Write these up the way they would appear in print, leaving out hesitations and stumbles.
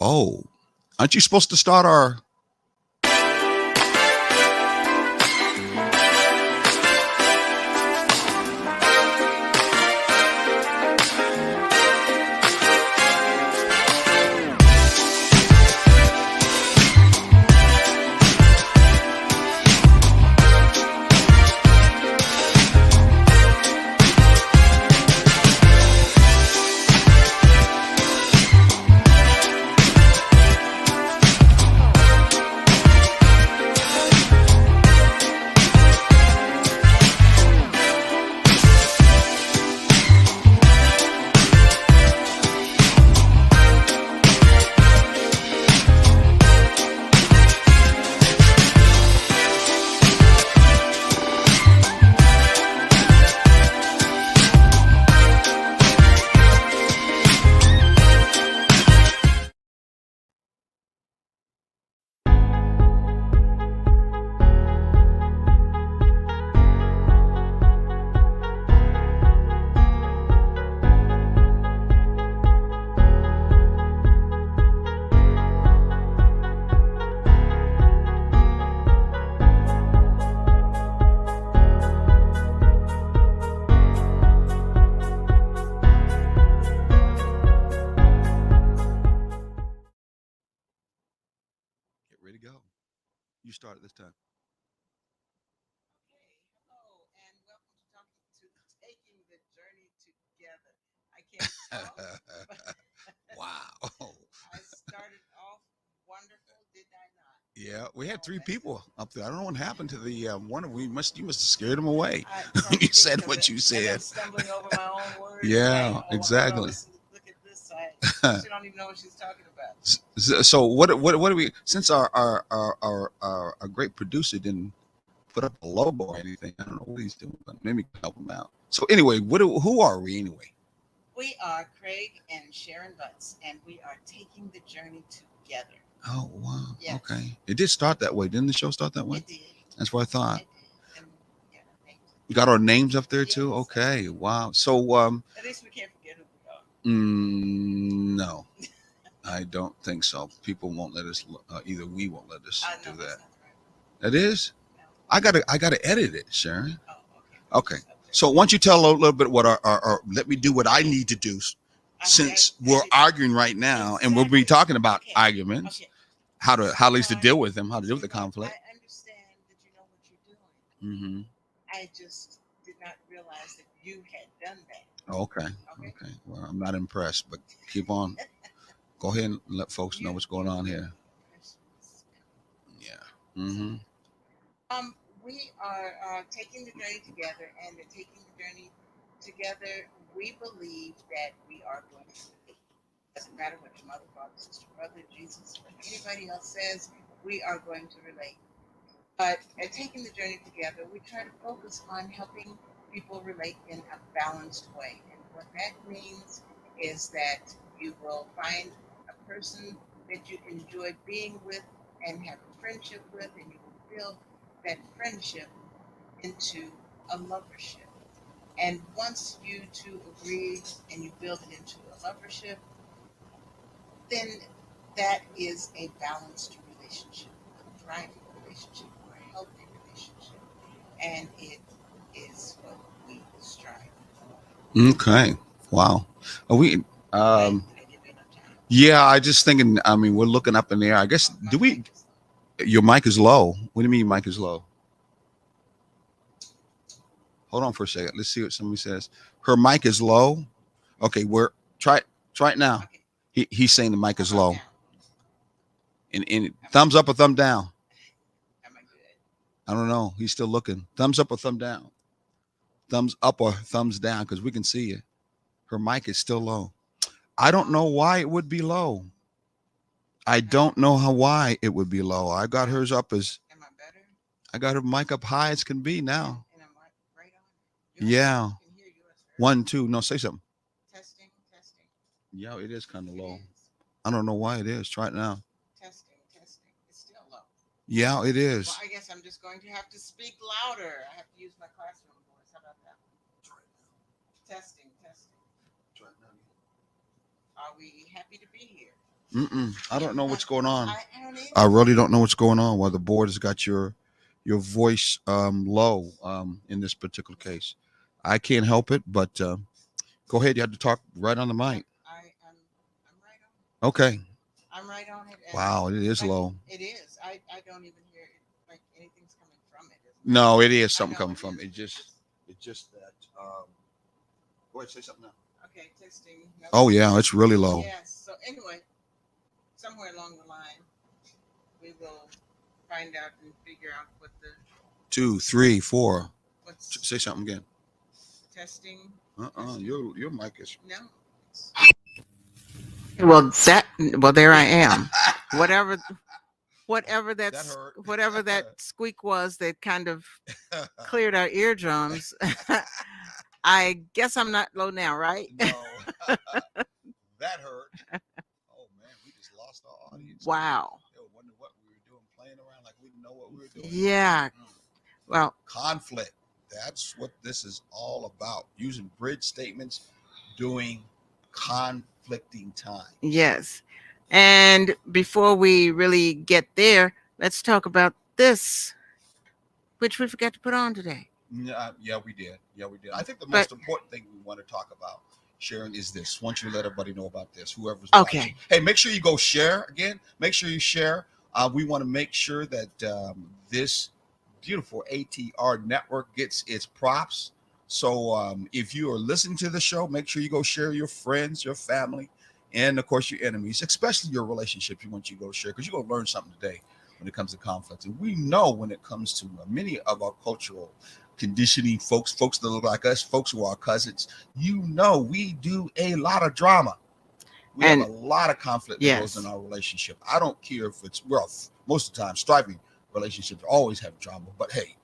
Oh, aren't you supposed to start our? Get ready to go. You start this time. Okay, hello, and welcome to talking to taking the journey together. I can't talk, but Wow. I started off wonderful, did I not? Yeah, we had Oh, three that's people up there. I don't know what happened to the one. We must you must have scared them away. I when you probably did said because what you as I'm said. stumbling over my own words, I'm like, Yeah, oh, hold on, exactly. look at this side. She don't even know what she's talking about. So what do we? Since our great producer didn't put up a logo or anything, I don't know what he's doing, but maybe we can help him out. So anyway, who are we anyway? We are Craig and Sharon Butts, and we are taking the journey together. Oh wow, Yes, okay. It did start that way, didn't the show start that way? it did. That's what I thought. It did. And yeah, thank You got our names up there you. too. Yes, I Okay, do. wow. So At least we can't forget who we are. no, I don't think so. People won't let us. Either we won't let us No, do that's that. not the right one. That is. No. I gotta edit it, Sharon. Oh, okay. We'll Okay. just update. So why don't you tell a little bit what let me do what I need to do See, since I we're did arguing right now and we'll be exactly. talking about Okay. arguments, Okay. how at least to Sweetheart, deal with them, how to deal with the sweetheart, I conflict. understand that you know what you're doing. Mm-hmm. I just did not realize that you had done that. Okay. Okay. Okay. Well, I'm not impressed, but keep on. Go ahead and let folks know what's going You on will here. be impressed with this coming. Yeah. So, Mm-hmm. we are taking the journey together, and the taking the journey together, we believe that we are going to relate. Doesn't matter what your mother, father, sister, brother, Jesus, or anybody else says, we are going to relate. But at taking the journey together, we try to focus on helping people relate in a balanced way. And what that means is that you will find a person that you enjoy being with and have a friendship with, and you will build that friendship into a lovership. And once you two agree and you build it into a lovership, then that is a balanced relationship, a thriving relationship, or a healthy relationship. And it is what we strive for. Okay. Wow. Are we? Um. Did I give you enough time? Yeah. I just thinking. I mean, we're looking up in the air. I guess. Oh, my Do we? mic is low. Your mic is low. What do you mean your mic is low? Hold on for a second. Let's see what somebody says. Her mic is low. Okay, we're try it now. Okay. He's saying the mic How is about low. now? And Am I thumbs up or thumb down. am I good? I don't know. He's still looking. Thumbs up or thumb down. Thumbs up or thumbs down because we can see you. Her mic is still low. I don't know why it would be low. I don't know how why it would be low. I got hers up as Am I better? I got her mic up high as can be And, now. and I'm right on it. Yeah. You can hear yours very One, well. two. No, say something. Testing, testing. Yeah, it is kind of It low. is. I don't know why it is. Try it now. Testing, testing. It's still low. Yeah, it Well, is. I guess I'm just going to have to speak louder. I have to use my classroom voice. How about that? Testing, testing. Try it now. Are we happy to be here? I don't know what's going on. I don't I either. really don't know what's going on. Why the board has got your voice low in this particular case. I can't help it, but go ahead. You have to talk right on the Yep, mic. I'm right on it. Okay. I'm right on it, and Wow, it is like low. it is. I don't even hear it like anything's coming from it. As a matter of No, fact, it is I something know coming it from is. it. Just that. Go ahead, say something now. Okay, testing. Nope. Oh yeah, it's really low. Yes. So anyway, somewhere along the line, we will find out and figure out what the 2, 3, 4. what's Say something again. testing. Testing. Your mic is. No. Well, that well, there I am. Whatever, That hurt. whatever that squeak was that kind of cleared our eardrums. I guess I'm not low now, right? No, that hurt. Oh man, we just lost our audience. Wow. They were wondering what we were doing, playing around like we didn't know what we were doing. Yeah. Well, Conflict. That's what this is all about. Using bridge statements, doing conflicting time. yes. And before we really get there, let's talk about this, which we forgot to put on today. Yeah, we did. Yeah, we did. I think the But most important thing we want to talk about, Sharon, is this. Once you let everybody know about this, whoever's okay. watching. Hey, make sure you go share again. Make sure you share. We want to make sure that this beautiful ATR network gets its props. So if you are listening to the show, make sure you go share your friends, your family, and of course your enemies, especially your relationships. You want you to go share because you're going to learn something today when it comes to conflict. And we know when it comes to many of our cultural conditioning folks that look like us, folks who are cousins, we do a lot of drama. We have And a lot of conflict that goes in yes. our relationship. I don't care if it's rough. Most of the time, striving relationships always have drama. But hey,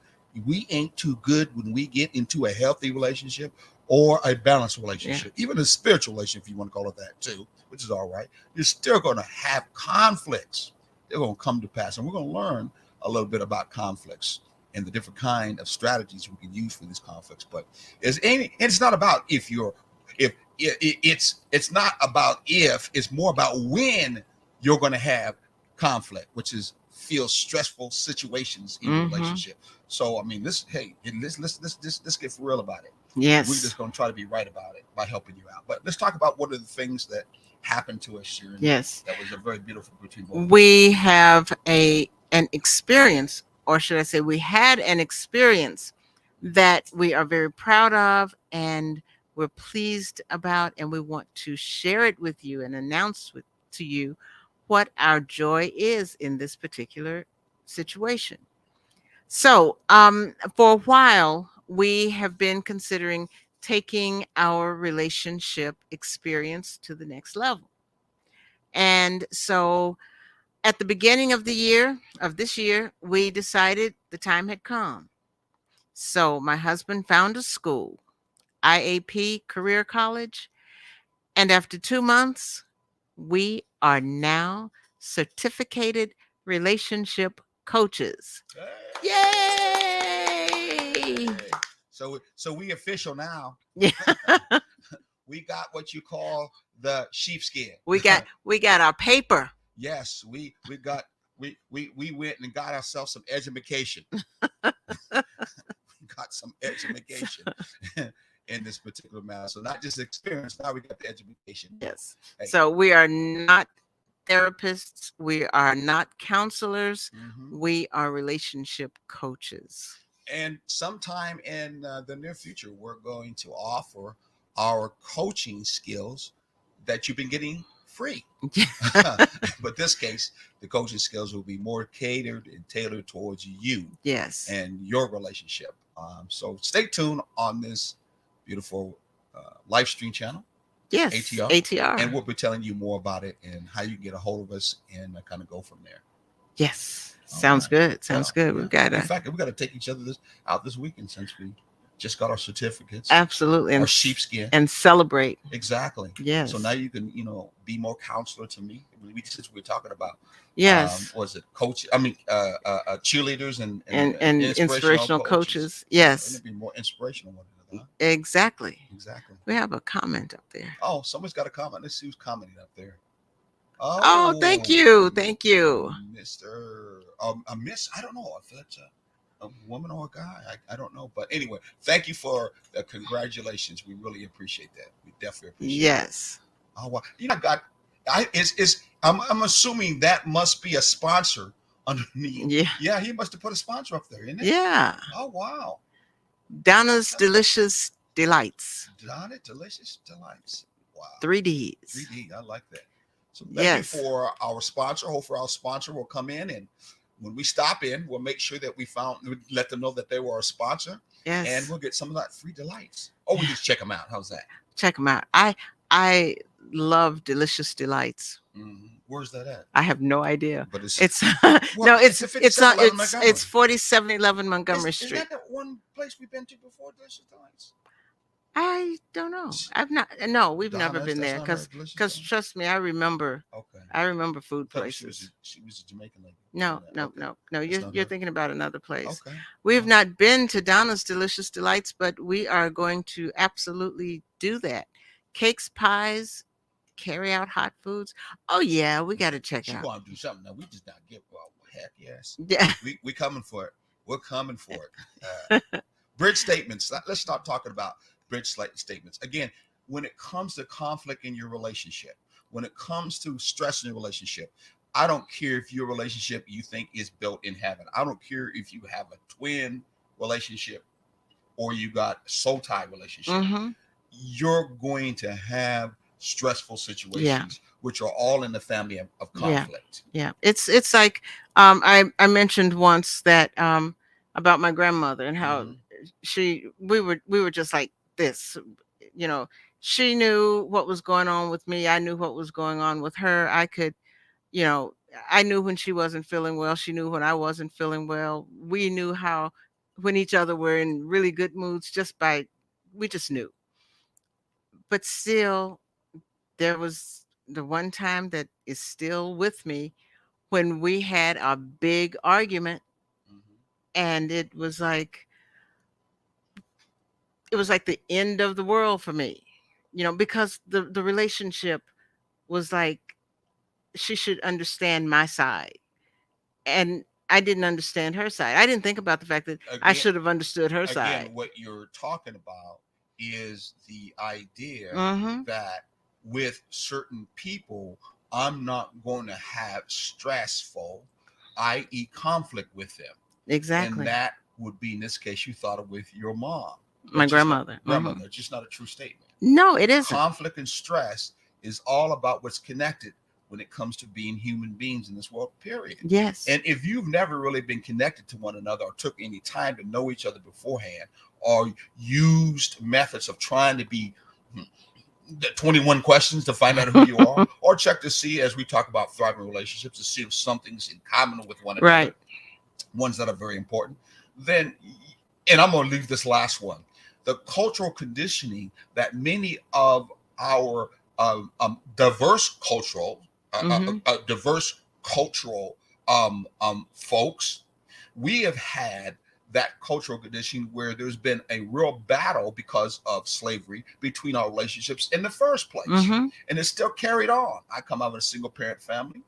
we ain't too good when we get into a healthy relationship or a balanced relationship, even a spiritual relationship, if you want to call it that too, which is all right. You're still going to have conflicts. They're going to come to pass, and we're going to learn a little bit about conflicts and the different kind of strategies we can use for these conflicts. But it's not about if you're if it's not about if, it's more about when you're going to have conflict, which is feel stressful situations in your relationship. So I mean, let's get for real about it. Yes. We're just going to try to be right about it by helping you out. But let's talk about what are the things that happened to us, Sharon. Yes. That was a very beautiful between both. We have an experience, or should I say, we had an experience that we are very proud of and we're pleased about, and we want to share it with you and announce to you what our joy is in this particular situation. So, for a while, we have been considering taking our relationship experience to the next level. And so, at the beginning of the year, of this year, we decided the time had come. So, my husband found a school, IAP Career College, and after 2 months, we are now certificated relationship coaches. Yay! So we official now. Yeah. We got what you call the sheepskin. we got our paper. Yes, we got we went and got ourselves some education. Got some education in this particular matter. So not just experience, now we got the education. Yes. Hey. So we are not therapists, we are not counselors, we are relationship coaches. And sometime in the near future, we're going to offer our coaching skills that you've been getting free. But this case, the coaching skills will be more catered and tailored towards you. Yes. And your relationship. So stay tuned on this beautiful live stream channel. Yes, ATR. And we'll be telling you more about it and how you can get a hold of us and kind of go from there. Yes. Sounds good. Sounds good. Yeah. We've got In fact, we got to take each other out this weekend since we just got our certificates. Absolutely. Our sheepskin. And celebrate. Exactly. Yes. So now you can, be more counselor to me. Since we're talking about was it coach? I mean, cheerleaders and inspirational coaches. Yes. And be more inspirational one another. Huh? Exactly. Exactly. We have a comment up there. Oh, someone's got a comment. Let's see who's commenting up there. Oh, thank you. Oh, Thank you. Mr. A miss. I don't know if that's a woman or a guy. I don't know. But anyway, thank you for the congratulations. We really appreciate that. We definitely appreciate that. Yes. Oh wow. You know, I got. I'm assuming that must be a sponsor underneath. Yeah. Yeah, he must have put a sponsor up there, isn't it? Yeah. Oh wow. Donna's Delicious Delights. Donna Delicious Delights. Wow. 3Ds. 3D. I like that. So thank you Yes. for our sponsor. Hopefully our sponsor will come in, and when we stop in, we'll make sure that we let them know that they were our sponsor, and Yes. we'll get some of that free delights. Oh, we just check them out. How's that? Check them out. I love Delicious Delights. Where's that at? I have no idea. But It's well, no, it's it's on 5711 Montgomery. it's 4711 Montgomery Isn't Street. that the one place we've been to before, Delicious Delights? I don't know. I've not. No, we've never Donna's, been that's there not her because Delicious because Delights? trust me, I remember. Okay. I remember food Thought she was places. she was a Jamaican lady. No, Yeah, no, okay. no, no. That's not You're her. thinking about another place. Okay. We've Well, not been to Donna's Delicious Delights, but we are going to absolutely do that. Cakes, pies, carry out hot foods. Oh yeah, we got to check she out. want to do something. Now we just not give. Well, heck yes. Yeah. We coming for it. We're coming for it. Bridge statements. Let's start talking about bridge statements. Again, when it comes to conflict in your relationship, when it comes to stress in your relationship, I don't care if your relationship you think is built in heaven. I don't care if you have a twin relationship or you got soul tie relationship. Mm-hmm. You're going to have stressful situations, which are all in the family of Yeah. conflict. Yeah. It's like I mentioned once that about my grandmother and how Mhm. we were just like this, you know. She knew what was going on with me. I knew what was going on with her. I could, you know, I knew when she wasn't feeling well. She knew when I wasn't feeling well. We knew how when each other were in really good moods just by we just knew. But still there was the one time that is still with me when we had a big argument, Mhm. and it was like the end of the world for me, because the relationship was like she should understand my side, and I didn't understand her side. I didn't think about the fact that I Again, should have understood her again, side. what you're talking about is the idea Mhm. that with certain people, I'm not going to have stressful, i.e., conflict with them. And Exactly. that would be in this case, you thought of with your mom. My That's just not grandmother. grandmother. Mhm. It's just not a true statement. No, it isn't. Conflict and stress is all about what's connected when it comes to being human beings in this world, period. Yes. And if you've never really been connected to one another or took any time to know each other beforehand or used methods of trying to be the 21 questions to find out who you are, or check to see, as we talk about thriving relationships, to see if something's in common with one another, Right. ones that are very important, then, and I'm going to leave this last one, the cultural conditioning that many of our diverse cultural, Mhm. diverse cultural folks, we have had that cultural conditioning where there's been a real battle because of slavery between our relationships in the first place. Mhm. And it's still carried on. I come out of a single parent family.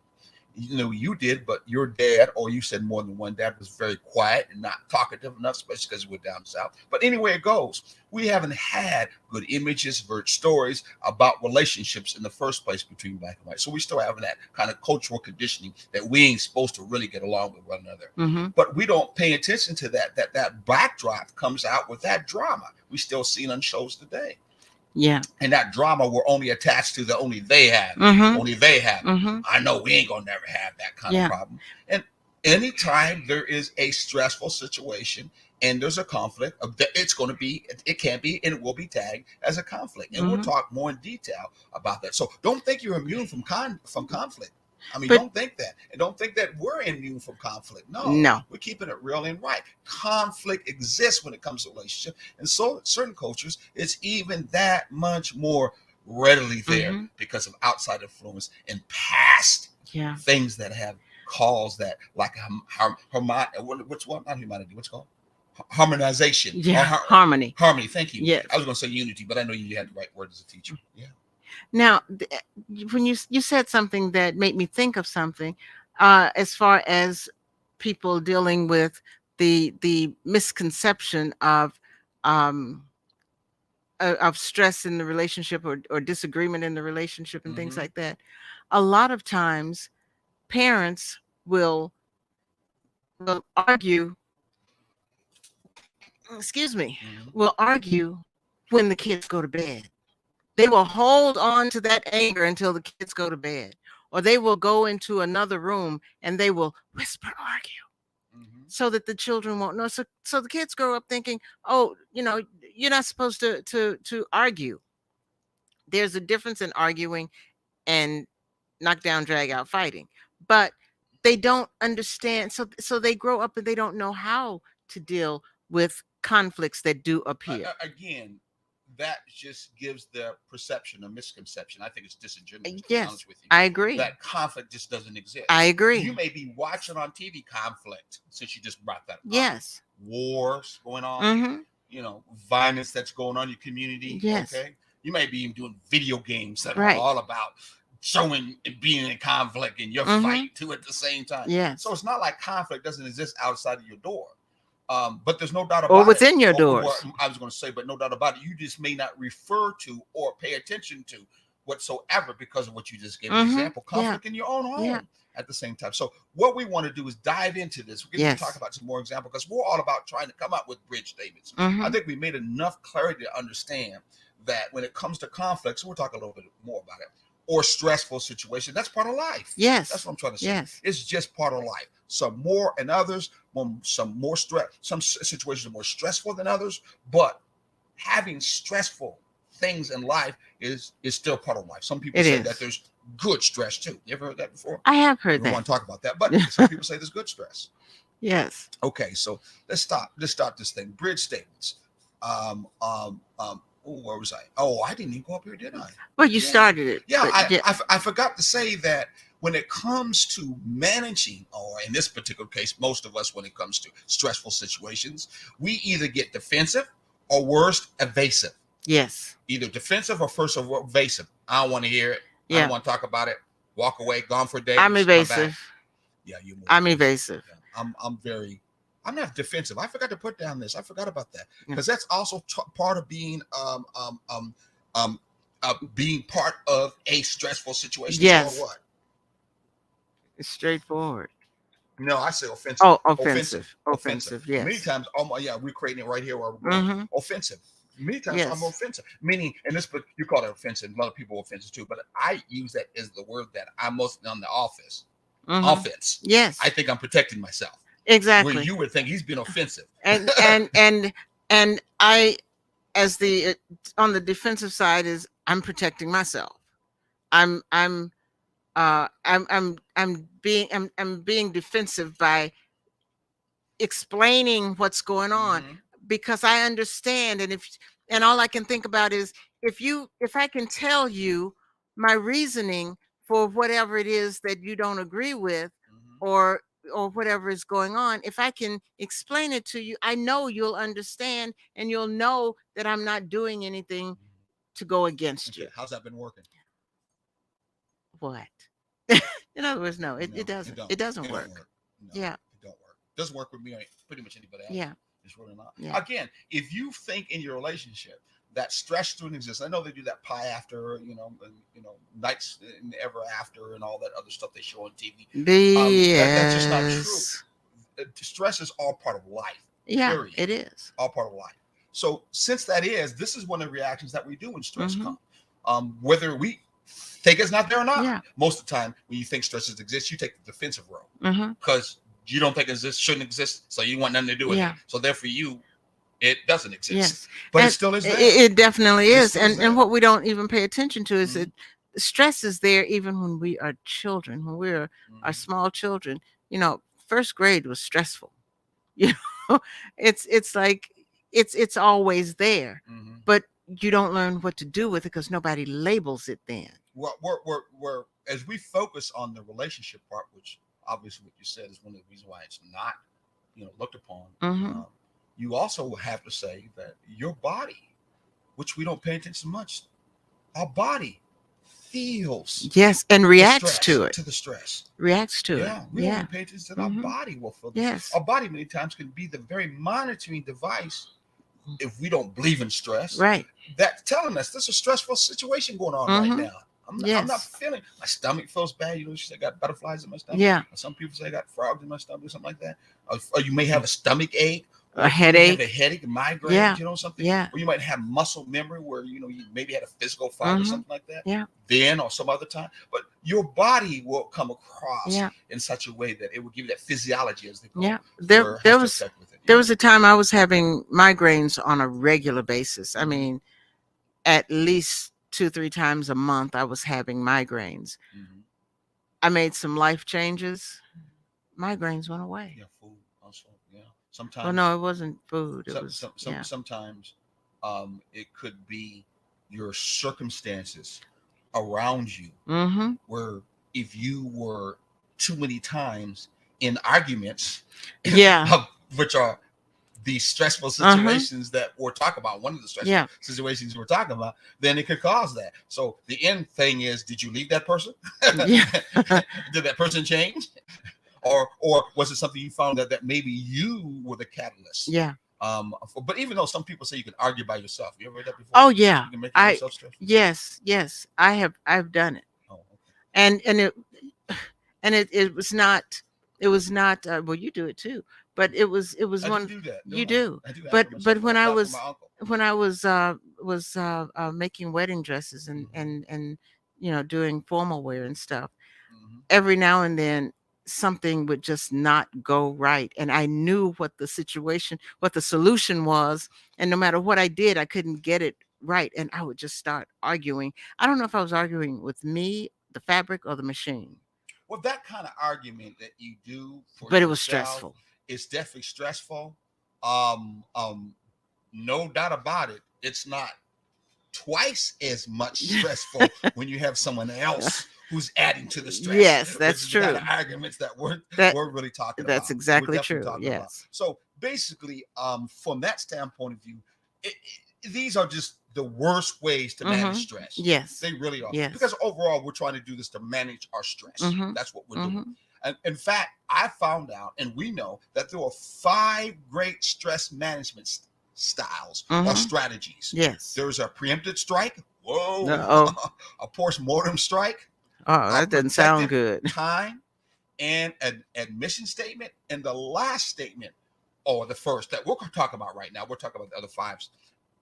You did, but your dad, or you said more than one dad, was very quiet and not talkative enough, especially because we're down south. But anyway, it goes. We haven't had good images, good stories about relationships in the first place between black and white. So we still have that kind of cultural conditioning that we ain't supposed to really get along with one another. Mhm. But we don't pay attention to that. That backdrop comes out with that drama. We still see it on shows today. Yeah. And that drama we're only attached to the only they have it. Mhm. Only they have it. Mhm. I know we ain't gonna never have that kind Yeah. of problem. And anytime there is a stressful situation and there's a conflict, it's going to be, it can be, and it will be tagged as a conflict. And we'll Mhm. talk more in detail about that. So don't think you're immune from conflict. I mean, But don't think that. And don't think that we're immune from conflict. No, no. we're keeping it real and right. Conflict exists when it comes to relationship. And so certain cultures, it's even that much more readily there Mhm. because of outside influence and past Yeah. things that have caused that, like what's what not humanity, what's it called? Harmonization. Yeah. Harmony. Harmony. Thank you. Yes. I was going to say unity, but I know you had the right word as a teacher. Yeah. Now, when you said something that made me think of something, as far as people dealing with the misconception um, of stress in the relationship, or disagreement in the relationship and things Mm-hmm. like that. A lot of times, parents will argue. Excuse me, Mm-hmm. will argue when the kids go to bed. They will hold on to that anger until the kids go to bed, or they will go into another room and they will whisper argue Mm-hmm. so that the children won't know. So the kids grow up thinking, oh, you're not supposed to argue. There's a difference in arguing and knock down, drag out fighting. But they don't understand. So they grow up and they don't know how to deal with conflicts that do appear. Again, that just gives the perception, a misconception. I think it's disingenuous, to be Yes, honest with you. I agree. That conflict just doesn't exist. I agree. You may be watching on TV conflict, since you just brought that up. Yes. Wars going on, Mm-hmm. violence that's going on in your community. Yes. Okay. You may be even doing video games that Right. are all about showing and being in conflict, and you're fighting too at the same time. Yes. So it's not like conflict doesn't exist outside of your door. But there's no doubt about Or it. within your doors. I was going to say, but no doubt about it. You just may not refer to or pay attention to whatsoever because of what you just gave an example. Conflict in your own home at the same time. So what we want to do is dive into this. We're going to talk about some more examples, because we're all about trying to come up with bridge statements. I think we made enough clarity to understand that when it comes to conflicts, we'll talk a little bit more about it, or stressful situation, that's part of life. Yes. That's what I'm trying to say. Yes. It's just part of life. Some more and others, some more stress. Some situations are more stressful than others, but having stressful things in life is still part of life. Some people say that there's good stress too. You ever heard that before? I have heard We that. don't want to talk about that, but some people say there's good stress. Yes. Okay, so let's start this thing. Bridge statements. Where was I? Oh, I didn't even go up here, did I? Well, you started it. Yeah, I forgot to say that when it comes to managing, or in this particular case, most of us, when it comes to stressful situations, we either get defensive or worse, evasive. Yes. Either defensive or first or evasive. I don't want to hear it. I don't want to talk about it. Walk away, gone for a day. I'm evasive. Yeah, you. I'm evasive. Yeah. I'm not defensive. I forgot to put down this. I forgot about that, because that's also part of being being part of a stressful situation. Yes. Or what? It's straightforward. No, I say offensive. Oh, offensive. Yes. Many times, we're creating it right here where we're going. Offensive. Many times I'm offensive. Meaning, in this book, you call it offensive. A lot of people are offensive too, but I use that as the word that I'm most on the offense. Offense. Yes. I think I'm protecting myself. Exactly. Where you would think he's been offensive. And I, as the on the defensive side, is I'm protecting myself. I'm being defensive by explaining what's going on, because I understand, and all I can think about is if I can tell you my reasoning for whatever it is that you don't agree with, or whatever is going on, if I can explain it to you, I know you'll understand, and you'll know that I'm not doing anything to go against you. How's that been working? What? In other words, no, it doesn't. It doesn't work. No, yeah. It don't work. It doesn't work with me, pretty much anybody else. Yeah. It's really not. Yeah. Again, if you think in your relationship that stress doesn't exist, I know they do that pie after, nights and ever after and all that other stuff they show on TV. That's just not true. Stress is all part of life. Yeah, period. It is. All part of life. So since this is one of the reactions that we do when stress comes. Whether we think it's not there or not. Most of the time, when you think stress exists, you take the defensive road because you don't think it shouldn't exist, so you want nothing to do with it. So therefore, it doesn't exist. Yes. But it still is there. It definitely is. And what we don't even pay attention to is that stress is there even when we are children, when we are small children. First grade was stressful. It's like it's always there, but you don't learn what to do with it because nobody labels it then. We're as we focus on the relationship part, which obviously what you said is one of the reasons why it's not looked upon. You also have to say that your body, which we don't pay attention to much, our body feels Yes, and the reacts stress, to it. to the stress. Reacts to it. Yeah, we don't Yeah. even pay attention to our Mhm. body will feel this. Yes. Our body many times can be the very monitoring device if we don't believe in stress. Right. That's telling us there's a stressful situation going on right Mhm. now. I'm not Yes. feeling, my stomach feels bad. You know, she said I got butterflies in my stomach. Yeah. Or some people say I got frogs in my stomach or something like that. Or you may have a stomach ache, A or you may have a headache. headache, migraines, Yeah. you know, something. Yeah. Or you might have muscle memory where, you know, you maybe had a physical fight or Mhm. something like that. Yeah. Then or some other time. But your body will come across Yeah. in such a way that it will give you that physiology, as they call Yeah. it, There where it there has to was affect with it. there Yeah. was a time I was having migraines on a regular basis. I Mhm. mean, at least 2-3 times a month I was having migraines. Mhm. I made some life changes. Migraines went away. Yeah, food also. Yeah. Well, Sometimes no, it wasn't food. It was yeah. sometimes it could be your circumstances around you, Mhm. where if you were too many times in arguments, Yeah. which are these stressful Uh-huh. situations that we're talking about, one of the stressful Yeah. situations we're talking about, then it could cause that. So the end thing is, did you leave that person? Yeah. Did that person change? Or was it something you found that maybe you were the catalyst? Yeah. But even though some people say you can argue by yourself, you ever heard that before? Oh yeah. You can make your own self stressful. Yes. I've done it. Oh, okay. And it was not well, you do it too, but it was I one do that. you I? do. I do that But for myself, but when I not for was my uncle. when I was making wedding dresses and doing formal wear and stuff, Mhm. every now and then something would just not go right, and I knew what the solution was, and no matter what I did I couldn't get it right, and I would just start arguing. I don't know if I was arguing with me, the fabric, or the machine, Well, that kind of argument that you do for but it was yourself stressful. is definitely stressful. Um, um, no doubt about it. It's not twice as much stressful when you have someone else who's adding to the stress, Yes, which that's is the kind true. of arguments that That we're really talking about. that's We're exactly definitely true. talking about. Yes. So basically, from that standpoint of view, these are just the worst ways to manage Mhm. stress. Yes. They really are. Yes. Because overall, we're trying to do this to manage our stress. Mhm. That's what we're doing. Mhm. And in fact, I found out, and we know that there are 5 great stress management styles or Mhm. strategies. Yes. There's a preemptive strike. Whoa. Uh-oh. A post-mortem strike, Oh, a that doesn't sound protective good. time, and an admission statement. And the last statement, or the first that we're talking about right now, we're talking about the other 5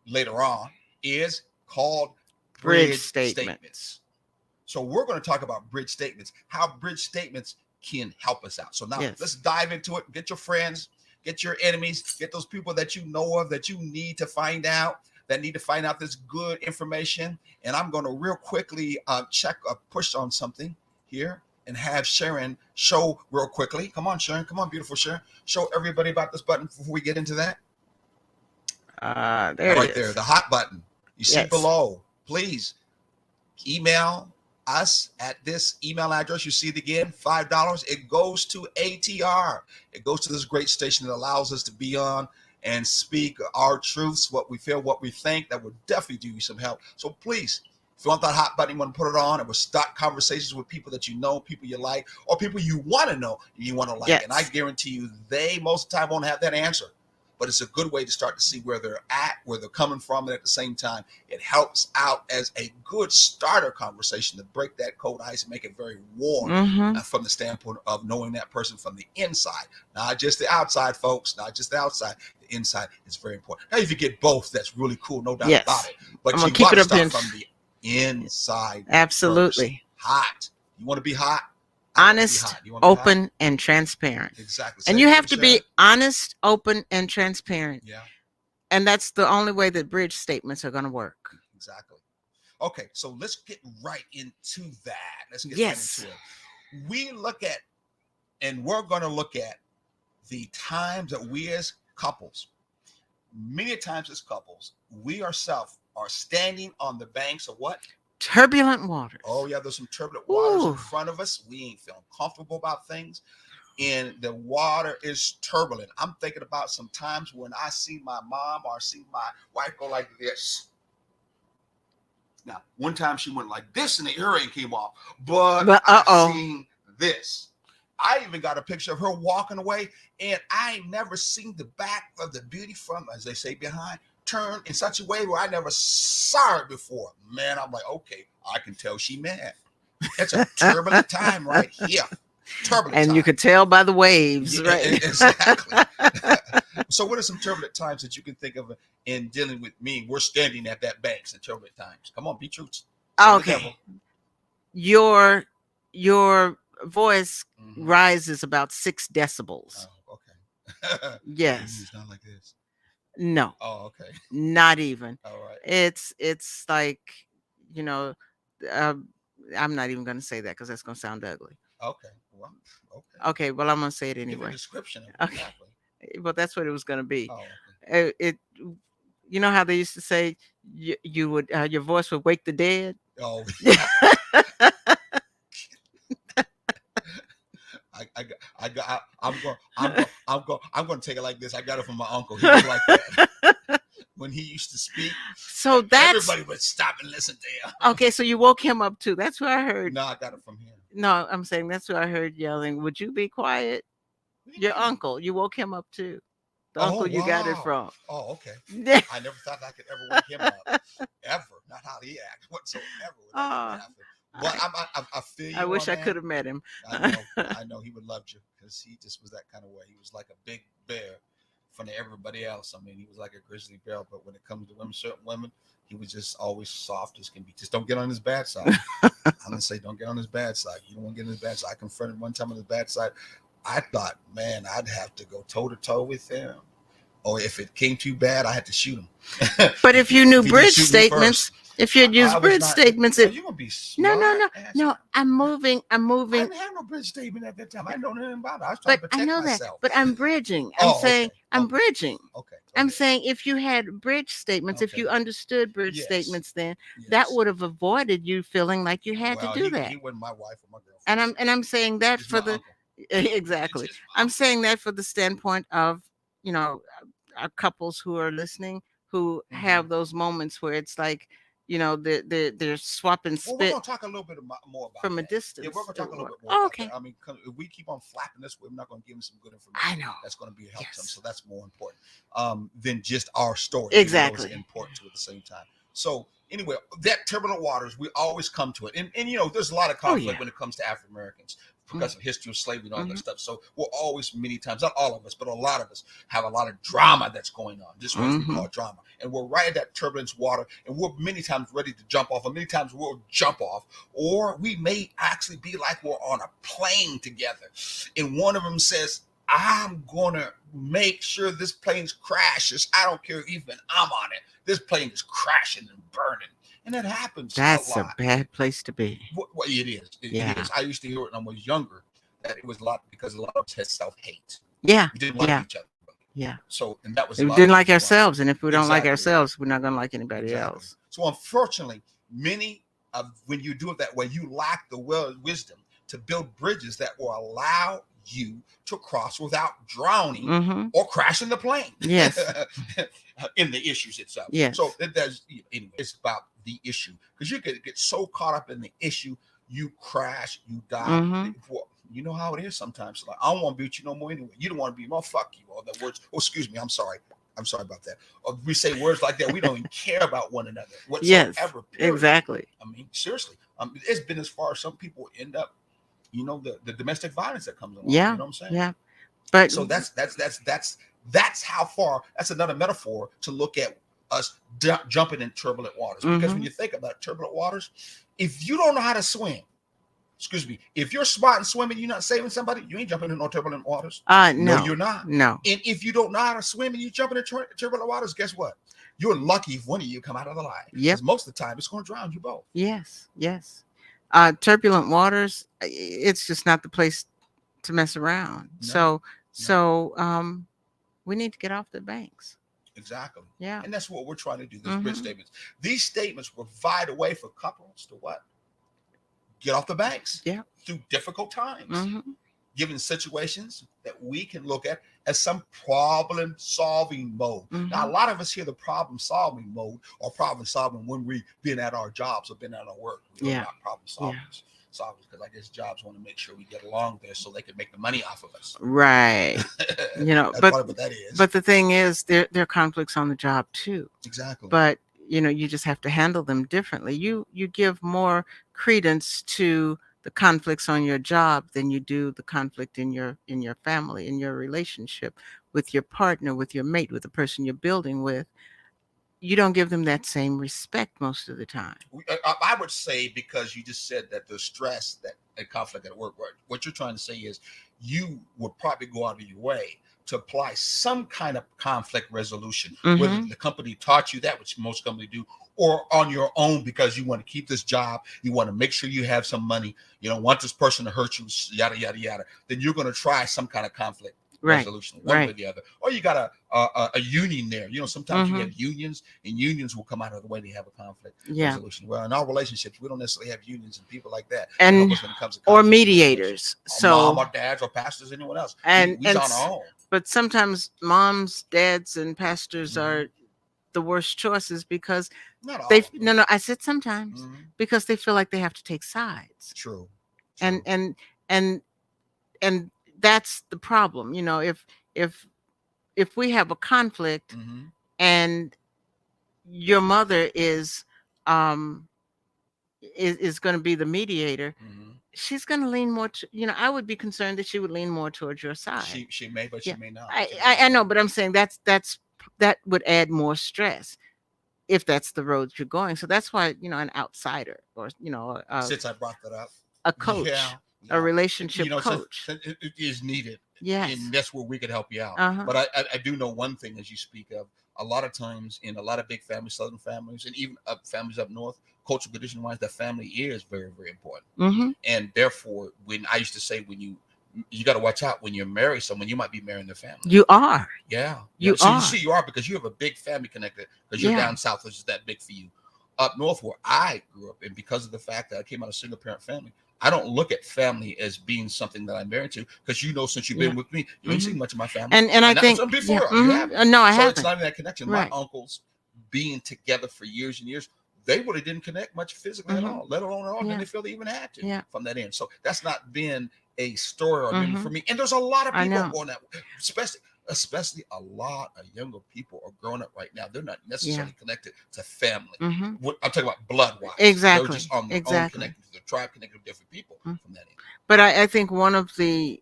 later on, is called Bridge bridge statements. statements. So we're going to talk about bridge statements, how bridge statements can help us out. So now Yes. let's dive into it. Get your friends, get your enemies, get those people that you know of that you need to find out, this good information. And I'm going to real quickly push on something here and have Sharon show real quickly. Come on, Sharon. Come on, beautiful Sharon. Show everybody about this button before we get into that. There Right it there, is. the hot button. You see Yes. below. Please email us at this email address. You see it again, $5. It goes to ATR. It goes to this great station that allows us to be on and speak our truths, what we feel, what we think. That would definitely do you some help. So please, if you want that hot button, you want to put it on, it will start conversations with people that you know, people you like, or people you want to know and you want to like. Yes. And I guarantee you, they most of the time won't have that answer. But it's a good way to start to see where they're at, where they're coming from, and at the same time, it helps out as a good starter conversation to break that cold ice and make it very warm Mhm. from the standpoint of knowing that person from the inside, not just the outside, folks, not just the outside. The inside is very important. Now, if you get both, that's really cool, no doubt Yes. about it. But I'm you gonna keep want it to up start in from the inside first. absolutely Hot. You want to be hot? I wanna be honest, hot. You want to be hot? open, and transparent. Exactly. And Say you it have again, to be Sharon. honest, open, and transparent. Yeah, And that's the only way that bridge statements are going to work. exactly. Okay, so let's get right into that. Let's get Yes. right into it. We're going to look at the times that we as couples, many times as couples, we ourselves are standing on the banks of what? Turbulent waters. Oh, yeah, there's some turbulent waters in Ooh. front of us. We ain't feeling comfortable about things. And the water is turbulent. I'm thinking about some times when I see my mom or I see my wife go like this. Now, one time she went like this and the earring came off, but But I've seen this. I even got a picture of her walking away, and I ain't never seen the back of the beauty from, as they say, behind, turn in such a way where I never saw her before. Man, I'm like, okay, I can tell she mad. It's a turbulent time right here. Turbulent and time. you could tell by the waves, Yeah, right? exactly. So what are some turbulent times that you can think of in dealing with me? We're standing at that bank in turbulent times. Come on, be truthful. Okay. Your voice rises about 6 decibels. Oh, okay. Yes. It's not like this. No. Oh, okay. Not even. All right. It's like, you know, I'm not even going to say that because that's going to sound ugly. Okay. Well, okay. Okay. Well, I'm going to say it Give anyway. a description of it. Okay. Exactly. Well, that's what it was going to be. Oh, okay. You know how they used to say you would your voice would wake the dead. Oh. I'm going to take it like this. I got it from my uncle. He was like that. When he used to speak, so that's everybody would stop and listen to him. Okay, so you woke him up too. That's what I heard. No, I got it from him. No, I'm saying that's what I heard yelling. Would you be quiet? Your uncle, you woke him up too. The uncle you got it from. Oh, okay. I never thought I could ever wake him up. Ever. Not how he acts whatsoever. But I feel you. I wish I could have met him. I know he would love you because he just was that kind of way. He was like a big bear from everybody else. I mean, he was like a grizzly bear, but when it comes to women, certain women, he was just always soft as can be. Just don't get on his bad side. I'm gonna say, don't get on his bad side. You don't want to get on his bad side. I confronted one time on his bad side. I thought, man, I'd have to go toe to toe with him, or if it came too bad, I had to shoot him. But if you knew bridge statements, if you'd use bridge statements, you're gonna be smart. No. I'm moving. I didn't have no bridge statement at that time. I didn't know nothing about it. I was trying to protect myself. That. But I'm bridging. I'm bridging. Okay. I'm saying if you had bridge statements, if you understood bridge statements, then that would have avoided you feeling like you had to do that. He wasn't my wife or my girlfriend. And I'm saying that for the exactly. I'm saying that for the standpoint of, our couples who are listening who have those moments where it's like, they're swapping spit. Well, we're gonna talk a little bit more about from that. A distance. Yeah, we're gonna talk a little bit more. Okay. About that. I mean, if we keep on flapping this, we're not gonna give them some good information. I know that's gonna be a help to them. So that's more important than just our story. Exactly. It's important to at the same time. So anyway, that turbulent waters, we always come to it, and there's a lot of conflict when it comes to African Americans because of history of slavery and all that stuff. So we're always, many times, not all of us, but a lot of us have a lot of drama that's going on. This is what we call drama. And we're right at that turbulence water, and we're many times ready to jump off, and many times we'll jump off, or we may actually be like we're on a plane together. And one of them says, I'm going to make sure this plane crashes. I don't care even I'm on it. This plane is crashing and burning. And that happens. That's a bad place to be. Well, it is. It is. I used to hear it when I was younger, that it was a lot because a lot of us had self-hate. Yeah. We didn't like each other. Yeah. So, and that was. We didn't like ourselves. And if we don't like ourselves, we're not going to like anybody else. So, unfortunately, when you do it that way, you lack the wisdom to build bridges that will allow you to cross without drowning or crashing the plane. Yes. In the issues itself. Yes. So anyway, it's about the issue, because you could get so caught up in the issue, you crash, you die. You know how it is sometimes. Like, I don't want to be with you no more anyway. You don't want to be more. Fuck you. All the words. Oh, excuse me. I'm sorry about that. Or we say words like that. We don't even care about one another whatsoever. Yes. Period. Exactly. I mean, seriously. It's been as far as some people end up. The domestic violence that comes along. Yeah. You know what I'm saying? Yeah. But so that's how far. That's another metaphor to look at us jumping in turbulent waters. Because when you think about turbulent waters, if you don't know how to swim, if you're smart in swimming, you're not saving somebody, you ain't jumping in no turbulent waters. No, you're not. No. And if you don't know how to swim and you jump in turbulent waters, guess what? You're lucky if one of you come out of the line. Yeah. Because most of the time it's going to drown you both. Yes. Yes. Turbulent waters, it's just not the place to mess around. No. So we need to get off the banks. Exactly. Yeah. And that's what we're trying to do. These bridge statements. These statements provide a way for couples to what? Get off the banks. Yeah. Through difficult times. given situations that we can look at as some problem solving mode. Now, a lot of us hear the problem solving mode or problem solving when we've been at our jobs or been at our work. We hear about problem solvers. Solvers, because I guess jobs want to make sure we get along there so they can make the money off of us. Right. That's part of what that is. But the thing is, there are conflicts on the job too. Exactly. But you just have to handle them differently. You give more credence to the conflicts on your job than you do the conflict in your family, in your relationship with your partner, with your mate, with the person you're building with. You don't give them that same respect most of the time. I would say, because you just said that the stress that a conflict at work, what you're trying to say is you would probably go out of your way to apply some kind of conflict resolution, whether the company taught you that, which most companies do, or on your own because you want to keep this job, you want to make sure you have some money, you don't want this person to hurt you, yada, yada, yada. Then you're going to try some kind of conflict resolution, one way or the other. Or you got a union there. Sometimes you have unions, and unions will come out of the way to have a conflict resolution. Well, in our relationships, we don't necessarily have unions and people like that. And when it comes to or mediators. So mom or dads or pastors, anyone else. And we on our own. But sometimes moms, dads, and pastors are the worst choices because I said sometimes because they feel like they have to take sides. True. And that's the problem. If we have a conflict and your mother is going to be the mediator, she's going to lean more I would be concerned that she would lean more towards your side. She may, but she may not. I know, but I'm saying that would add more stress if that's the road you're going. So that's why an outsider or since I brought that up, a coach, a relationship coach, it is needed. Yes, and that's where we could help you out. But I do know one thing, as you speak of, a lot of times in a lot of big families, Southern families, and even families up north, cultural condition wise, that family is very, very important. And therefore, when I used to say, when you got to watch out when you marry someone, you might be marrying their family. You are. Yeah. You so are. You see, you are, because you have a big family connected, because you're down south, which is that big for you. Up north, where I grew up, and because of the fact that I came out of a single parent family, I don't look at family as being something that I'm married to, because since you've been with me, you ain't seen much of my family. And I think before you haven't. No, I haven't. It's not even that connection. Right. My uncles being together for years and years, they really didn't connect much physically at all, let alone at all. Didn't they feel they even had to from that end. So that's not been a story or memory for me. And there's a lot of people going that way, especially a lot of younger people are growing up right now. They're not necessarily connected to family. I'm talking about blood-wise. Exactly. They're just on their own, connected to their tribe, connected to different people from that end. But I think one of the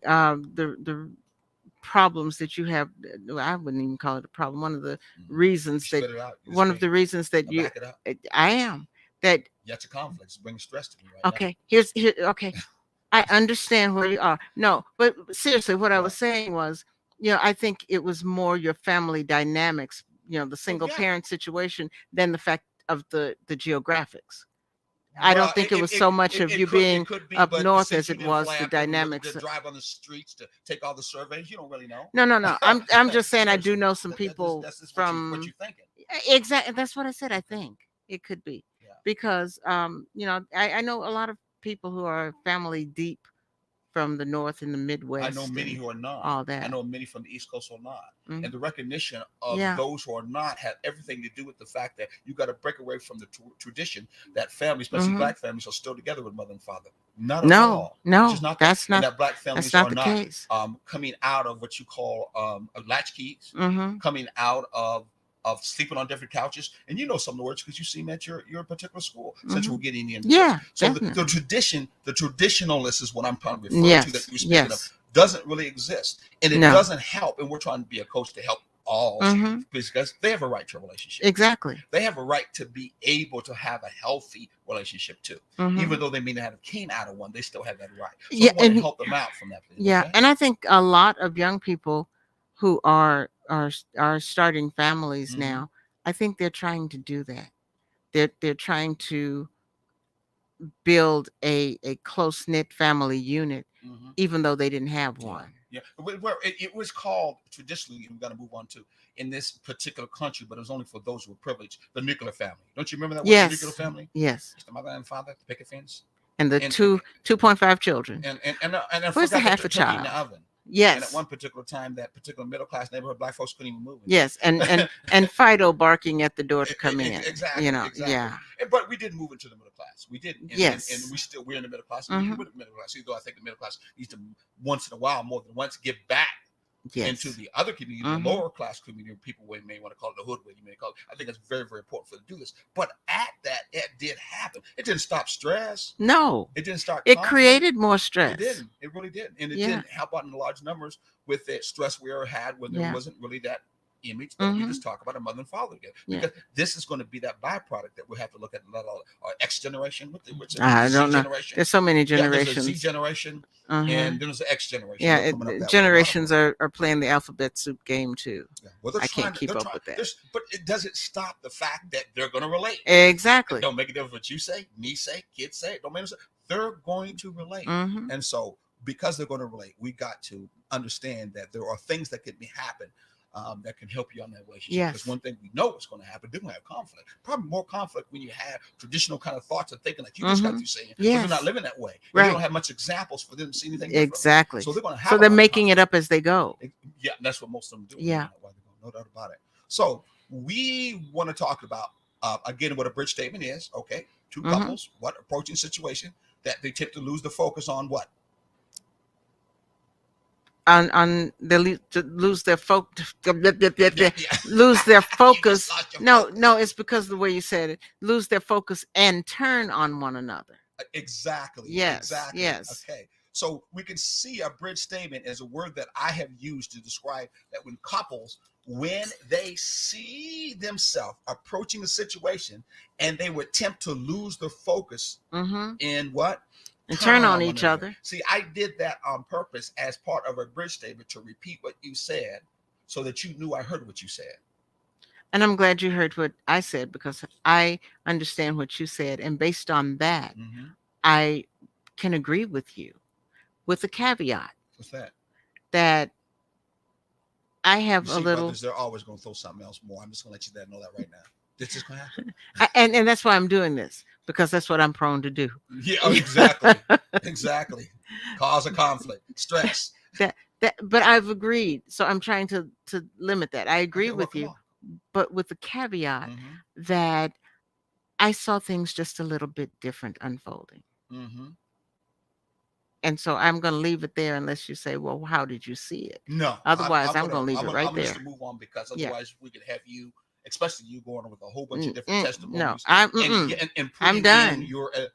problems that you have, I wouldn't even call it a problem. One of the reasons that you I am that that's a conflict. It's bringing stress to me right now. Okay. I understand where you are. No, but seriously, what I was saying was, I think it was more your family dynamics, the single parent situation, than the fact of the geographics. I don't think it was so much of you being up north as it was the dynamics. To drive on the streets to take all the surveys, you don't really know. No. I'm just saying I do know some people from. What you thinking? Exactly. That's what I said. I think it could be because I know a lot of people who are family deep from the north and the Midwest. I know many who are not. All that. I know many from the East Coast who are not. And the recognition of those who are not have everything to do with the fact that you got to break away from the tradition that families, especially black families, are still together with mother and father. Not at all. No, that's not. And that black families are not the case. Coming out of what you call latchkeys, coming out of sleeping on different couches, and some of the words because you've seen at your particular school, Central Getting Indian. Yeah. So the tradition, the traditionalist is what I'm trying to refer to that you're speaking of, doesn't really exist, and it doesn't help. And we're trying to be a coach to help all because they have a right to a relationship. Exactly. They have a right to be able to have a healthy relationship too, even though they may not have came out of one. They still have that right. So we want to help them out from that. Yeah, and I think a lot of young people who are starting families now, I think they're trying to do that. They're trying to build a close-knit family unit, even though they didn't have one. Yeah. It was called traditionally, we're going to move on to, in this particular country, but it was only for those who were privileged, the nuclear family. Don't you remember that word, the nuclear family? Yes. It's the mother and father, the picket fence. And the and 2.5 children. and I Where's the forgot half the a turkey in the child? oven. And at Yes. one particular time, that particular middle class neighborhood, black folks couldn't even move. Yes. And Fido barking at the door to come in. Exactly, exactly. Yeah. But we did move into the middle class. We did, and Yes. we're in the middle class. And we Mhm. with the middle class. Even though I think the middle class needs to once in a while, more than once, give back into Yes. the other community, the Mhm. lower class community, people may want to call it the hood, you may call it. I think it's very, very important for them to do this. But at that, it did happen. It didn't stop stress. No. It didn't start. It conflict. created more It stress. didn't. It really didn't. And it Yeah. didn't help out in large numbers with that stress we ever had when there Yeah. wasn't really that image that we Mhm. just talk about a mother and father together. Yeah. Because this is going to be that byproduct that we have to look at our X generation. What's it? I Z don't know. generation. There's so many Yeah, there's a Z generations. generation, Uh-huh. and there's the X generation. Yeah, They're coming up that way. A lot of generations them. are playing the alphabet soup game too. Yeah. Well, they're I trying can't to, keep they're up trying, with that. there's- but it doesn't stop the fact that they're going to relate. Exactly. It don't make a difference what you say, me say, kids say. It don't make a difference. They're going to relate. Mhm. And so, because they're going to relate, we got to understand that there are things that can happen that can help you on that relationship. Yes. Because one thing we know is going to happen, they're going to have conflict. Probably more conflict when you have traditional kind of thoughts and thinking like you just got Mhm. through saying. But Yes. they're not living that way. And Right. they don't have much examples for them to see anything different. Exactly. So they're going to have So a they're lot of making it conflict. up as they go. Yeah, that's what most of them do. Yeah. No doubt about it. So we want to talk about again what a bridge statement is. Okay, 2 Mhm. couples, what approaching situation that they tend to lose the focus on what? On they to lose their focus. Lose their You focus. just lost your No, focus. no, it's because of the way you said it. Lose their focus and turn on one another. Exactly. Yes, Exactly. yes. Okay. So we can see a bridge statement as a word that I have used to describe that when couples, when they see themselves approaching a situation and they would attempt to lose their focus Mm-hmm. in what? And turn on one each another. other. See, I did that on purpose as part of a bridge statement to repeat what you said so that you knew I heard what you said. And I'm glad you heard what I said because I understand what you said. And based on that, Mm-hmm. I can agree with you with a caveat What's that? that I have You a see, little, brothers, they're always going to throw something else more. I'm just going to let you know that right now. This is going to happen. and that's why I'm doing this because that's what I'm prone to do. Yeah, exactly. Exactly. Cause a conflict, stress. But I've agreed. So I'm trying to limit that. I agree Okay, well, with come you, on. but with the caveat Mm-hmm. that I saw things just a little bit different unfolding. Mm-hmm. And so I'm going to leave it there unless you say, well, how did you see it? No. Otherwise, I'm going to leave it right I'm there. just to move on because Yeah. otherwise we could have you, especially you, going on with a whole bunch of Mm, different no, testimonies I'm and I'm putting done. in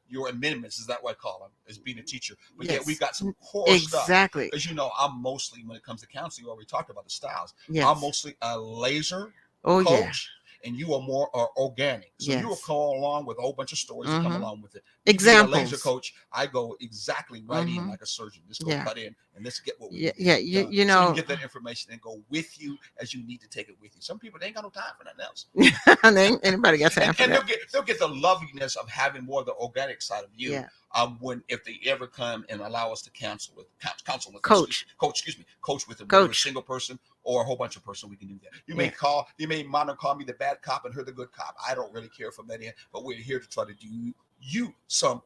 your amendments. Is that what I call them? As being a teacher, but yeah, we Yes. got some core stuff. Exactly. Because I'm mostly, when it comes to counseling, we already talked about the styles. Yes. I'm mostly a laser Oh, yeah. coach, and you are more organic. So you will Yes. call along with a whole bunch of stories that come Mhm. along with it. Me being a laser Examples. coach, I go exactly right in Mhm. like a surgeon. Just go Yeah. cut in and let's get what we Yeah, need to yeah, get you- done. you So know- you get that information and go with you as you need to take it with you. Some people, they ain't got no time for nothing else. And ain't anybody got time for And that? they'll get the loveliness of having more of the organic side of you. Yeah. When if they ever come and allow us to counsel with them, Coach. coach with them, whether a Coach. single person or a whole bunch of person, we can do that. You may call me the bad cop and her the good cop. I don't really care from that end, but we're here to try to do you some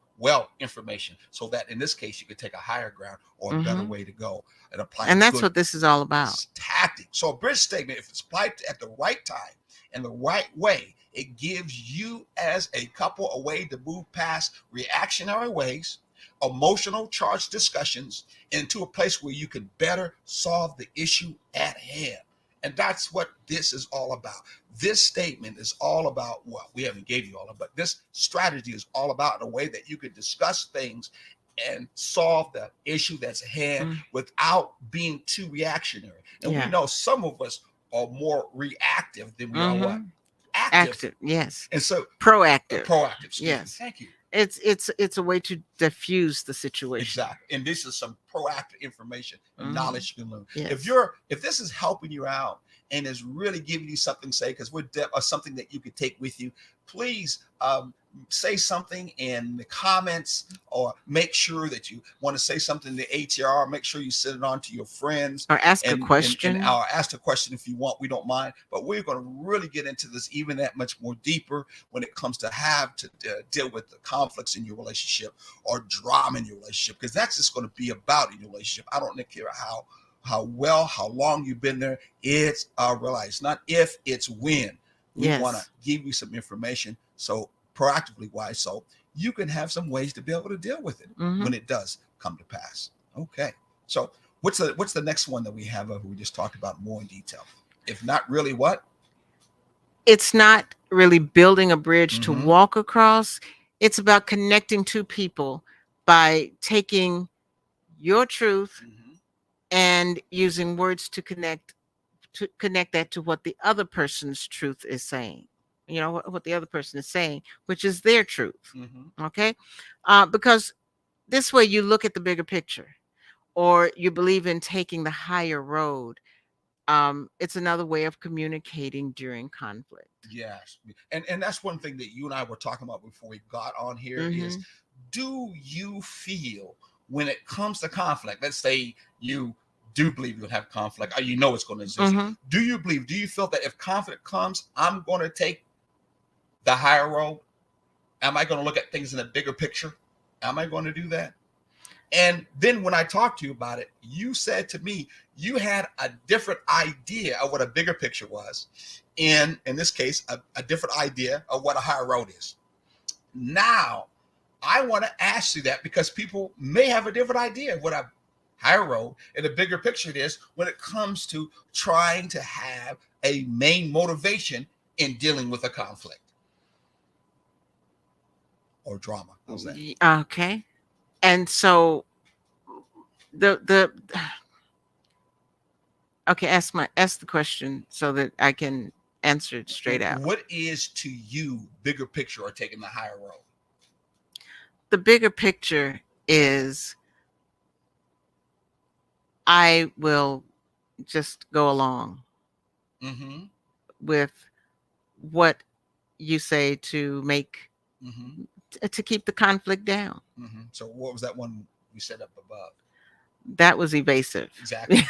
information so that in this case you could take a higher ground or a better Mhm. way to go and apply. And that's good what this is all about. tactic. So a bridge statement, if it's applied at the right time and the right way, it gives you as a couple a way to move past reactionary ways, emotional charged discussions, into a place where you can better solve the issue at hand. And that's what this is all about. This statement is all about what we haven't gave you all of, but this strategy is all about a way that you can discuss things and solve the issue that's at hand without being too reactionary. And Yeah. we know some of us are more reactive than we are what? Active. Yes. And so Proactive. proactive. Excuse me. Yes. Thank you. It's a way to diffuse the situation. Exactly. And this is some proactive information and Mhm. knowledge you can learn. Yes. If this is helping you out and is really giving you something to say, because we're or something that you could take with you, please say something in the comments, or make sure that you want to say something to ATR. Make sure you send it on to your friends, or ask a and question. I'll ask a question if you want. We don't mind, but we're going to really get into this even that much more deeper when it comes to have to deal with the conflicts in your relationship or drama in your relationship, because that's just going to be about in your relationship. I don't care how long you've been there. It's realize not if, it's when. We want to give you some information, so proactively wise, so you can have some ways to be able to deal with it when it does come to pass. Okay, so what's the next one that we have we just talked about more in detail? If not really what? It's not really building a bridge to walk across. It's about connecting two people by taking your truth and using words to connect that to what the other person's truth is saying. You know what the other person is saying, which is their truth. Okay, because this way you look at the bigger picture, or you believe in taking the higher road. It's another way of communicating during conflict. Yes, and that's one thing that you and I were talking about before we got on here is, do you feel when it comes to conflict, let's say you do believe you'll have conflict, or you know it's going to exist, do you feel that if conflict comes, I'm going to take the higher road? Am I going to look at things in a bigger picture? Am I going to do that? And then when I talked to you about it, you said to me you had a different idea of what a bigger picture was. In this case, a different idea of what a higher road is. Now, I want to ask you that because people may have a different idea of what a higher road and a bigger picture is when it comes to trying to have a main motivation in dealing with a conflict or drama. How's that? Okay. And so the okay, ask the question so that I can answer it straight out. What is to you bigger picture or taking the higher road? The bigger picture is I will just go along with what you say to make to keep the conflict down. So what was that one we set up above? That was evasive. Exactly.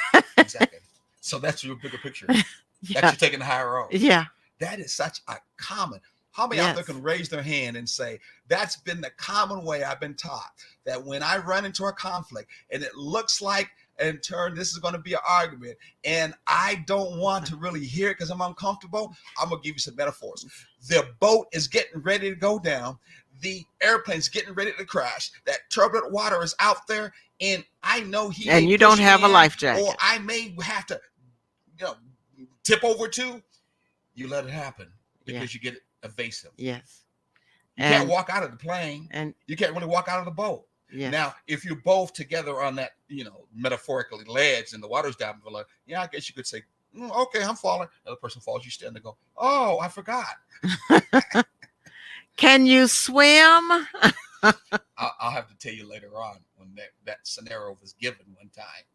So that's your bigger picture. That you're taking the higher road. Yeah. That is such a common. How many out there can raise their hand and say, that's been the common way I've been taught, that when I run into a conflict and it looks like in turn this is going to be an argument and I don't want to really hear it because I'm uncomfortable, I'm going to give you some metaphors. The boat is getting ready to go down. The airplane's getting ready to crash. That turbulent water is out there, and I know and you don't have a life jacket, or I may have to, tip over too. You let it happen because you get evasive. Yes, you can't walk out of the plane, and you can't really walk out of the boat. Yes. Now, if you're both together on that, metaphorically ledge, and the water's down below, I guess you could say, okay, I'm falling. The other person falls, you stand there and go, oh, I forgot. Can you swim? I'll have to tell you later on when that scenario was given one time.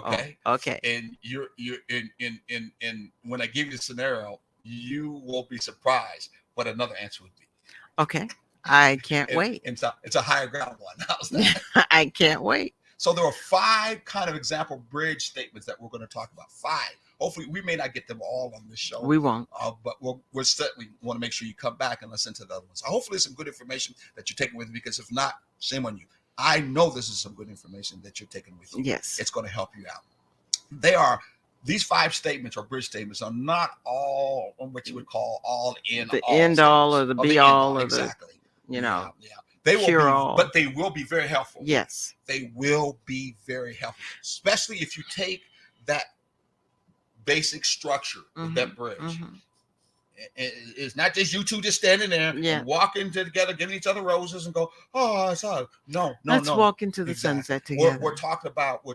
Okay. Okay. And you're in when I give you the scenario, you will be surprised what another answer would be. Okay. I can't wait. It's a higher ground one. How's that? I can't wait. So there are 5 kind of example bridge statements that we're going to talk about. 5. Hopefully, we may not get them all on this show. We won't. But we'll certainly want to make sure you come back and listen to the other ones. So hopefully, it's some good information that you're taking with you, because if not, shame on you. I know this is some good information that you're taking with you. Yes. It's going to help you out. These 5 statements or bridge statements are not all on what you would call all in the all end all or the be all or exactly. the They will cure be, all. but they will be very helpful. Yes. They will be very helpful, especially if you take that basic structure of that bridge. It's not just you two just standing there and walking together, giving each other roses and go, oh, it's all. No. Let's walk into the sunset together. We're talking about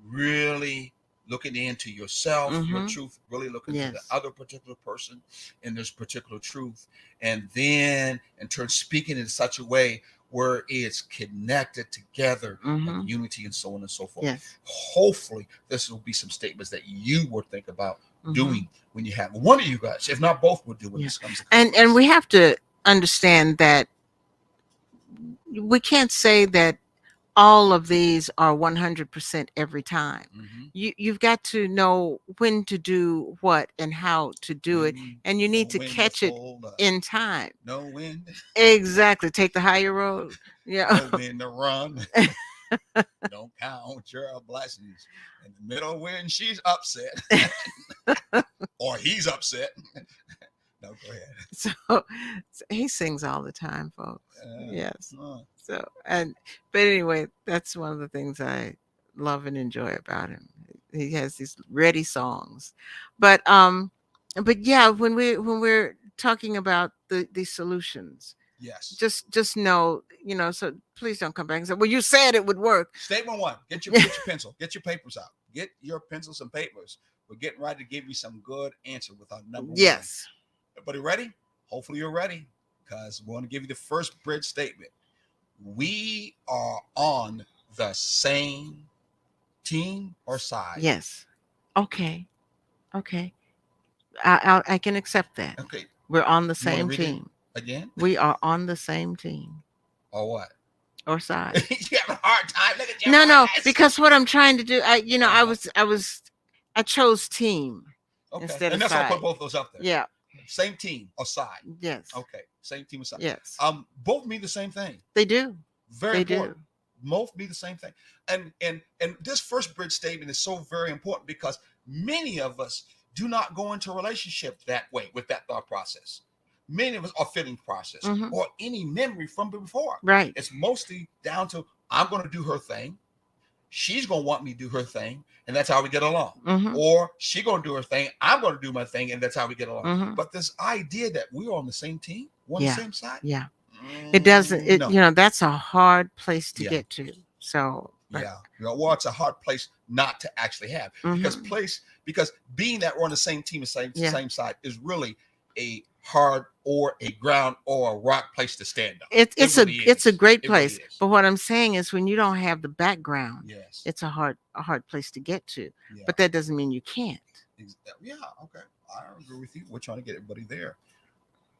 really looking into yourself, your truth, really looking into the other particular person and this particular truth. And then in turn speaking in such a way where it's connected together Mm-hmm. and unity and so on and so forth. Yes. Hopefully, this will be some statements that you will think about Mm-hmm. doing when you have one of you guys, if not both, will do when Yeah. this comes to And conference. we have to understand that we can't say that all of these are 100% every time. Mhm. You've got to know when to do what and how to do it, When- and you need know to when catch it fold up, in time. know when, Exactly. Take the higher road. Yeah. know when to run. Don't count your blessings in the middle when she's upset or he's upset. No, go ahead. So, he sings all the time, folks. Yes. So, but anyway, that's one of the things I love and enjoy about him. He has these ready songs. But yeah, when we're talking about the solutions, Yes. just know, so please don't come back and say, well, you said it would work. Statement one: get your pencil, get your papers out, get your pencils and papers. We're getting ready to give you some good answer with our number one. Yes. Everybody ready? Hopefully you're ready, because we want to give you the first bridge statement. We are on the same team or side. Yes. Okay. I can accept that. Okay. We're on the You wanna same read it team. again? We are on the same team Or what? or side. You have a hard time. Look at your No, eyes. because what I'm trying to do, I Uh-huh. I chose team Okay. instead And of that's why I side. put both those up there. Yeah. Same team or side. Yes. Okay. Same team or side. Yes. Both mean the same thing. They do. Very They important. do. Both mean the same thing. And this first bridge statement is so very important, because many of us do not go into a relationship that way, with that thought process. Many of us are feeling process Mhm. or any memory from before. Right. It's mostly down to, I'm going to do her thing. She's going to want me to do her thing, and that's how we get along. Mhm. Or she's going to do her thing, I'm going to do my thing, and that's how we get along. Mhm. But this idea that we're on the same team, we're on Yeah. the same side. Yeah. It doesn't. No. That's a hard place to Yeah. get to. So. Yeah. Well, it's a hard place not to actually have, because Mhm. being that we're on the same team and Yeah. same side is really a hard or a ground or a rock place to stand on. It's really a is. great It really place. is. But what I'm saying is, when you don't have the background, Yes. it's a hard place to get to. Yeah. But that doesn't mean you can't. Yeah. Okay. I agree with you. We're trying to get everybody there.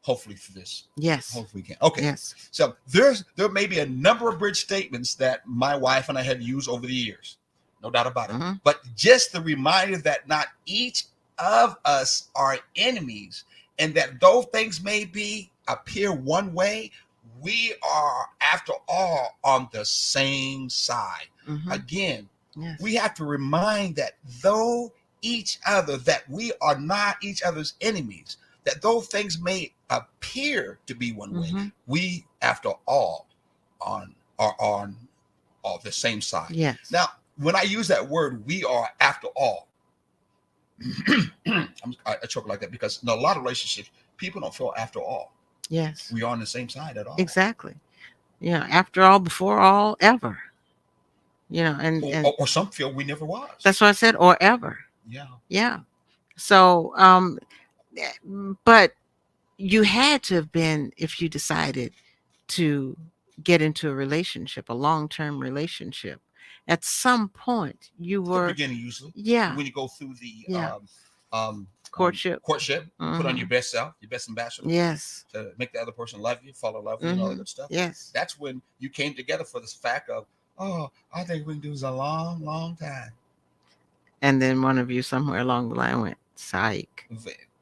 Hopefully for this. Yes. Hopefully we can. Okay. Yes. So there may be a number of bridge statements that my wife and I have used over the years. No doubt about it. Mhm. But just the reminder that not each of us are enemies, and that though things may appear one way, we are, after all, on the same side. Mhm. Again, Yes. we have to remind that though each other, that we are not each other's enemies, that though things may appear to be one way, Mhm. we, after all, are on the same side. Yes. Now, when I use that word, we are, after all, I choke like that, because in a lot of relationships, people don't feel after all. Yes. We are on the same side at all. Exactly. After all, before all, ever. And Or some feel we never was. that's what I said, or ever. Yeah. Yeah. So, but you had to have been, if you decided to get into a relationship, a long-term relationship, at some point you The were, beginning, usually. yeah, When you go through the Yeah. courtship, put on your Mhm. best self, your best ambassador, Yes. to make the other person love you, fall in love with you, and all that Mhm. good stuff. Yes. That's when you came together for this fact of, oh, I think we can do this a long, long time. And then one of you somewhere along the line went, psych.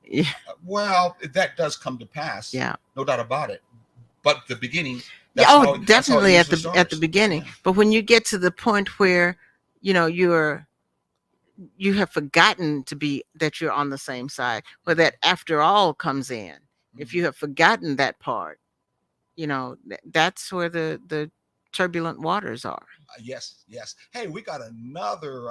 Yeah. Well, that does come to pass. Yeah. No doubt about it. But the beginning, Yeah, that's how oh, it definitely at usually the starts. beginning. Yeah. But when you get to the point where, you have forgotten that you're on the same side, or that after all comes in. If you have forgotten that part, that's where the turbulent waters are. Yes. Hey, we got another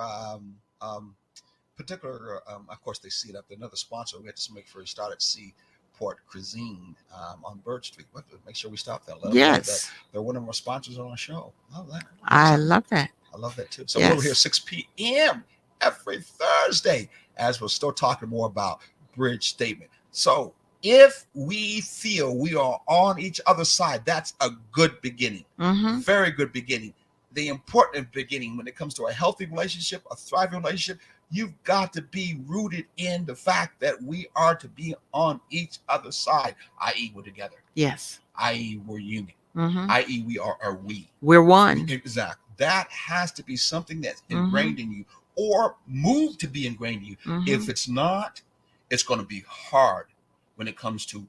particular, of course, they see it up there. Another sponsor. We had to make sure we started to see Port Cuisine on Bird Street. We have to make sure we stop there. Let them know that Yes. they're one of our sponsors on our show. Love that. I love that. I love that too. So we're over here Yes. 6 p.m. every Thursday, as we're still talking more about bridge statement. So if we feel we are on each other's side, that's a good beginning. Very good beginning. The important beginning when it comes to a healthy relationship, a thriving relationship, you've got to be rooted in the fact that we are to be on each other's side, i.e., we're together. Yes. I.e., we're union. I.e., we are a we. We're one. Exactly. That has to be something that's ingrained in you, or moved to be ingrained in you. If it's not, it's going to be hard when it comes to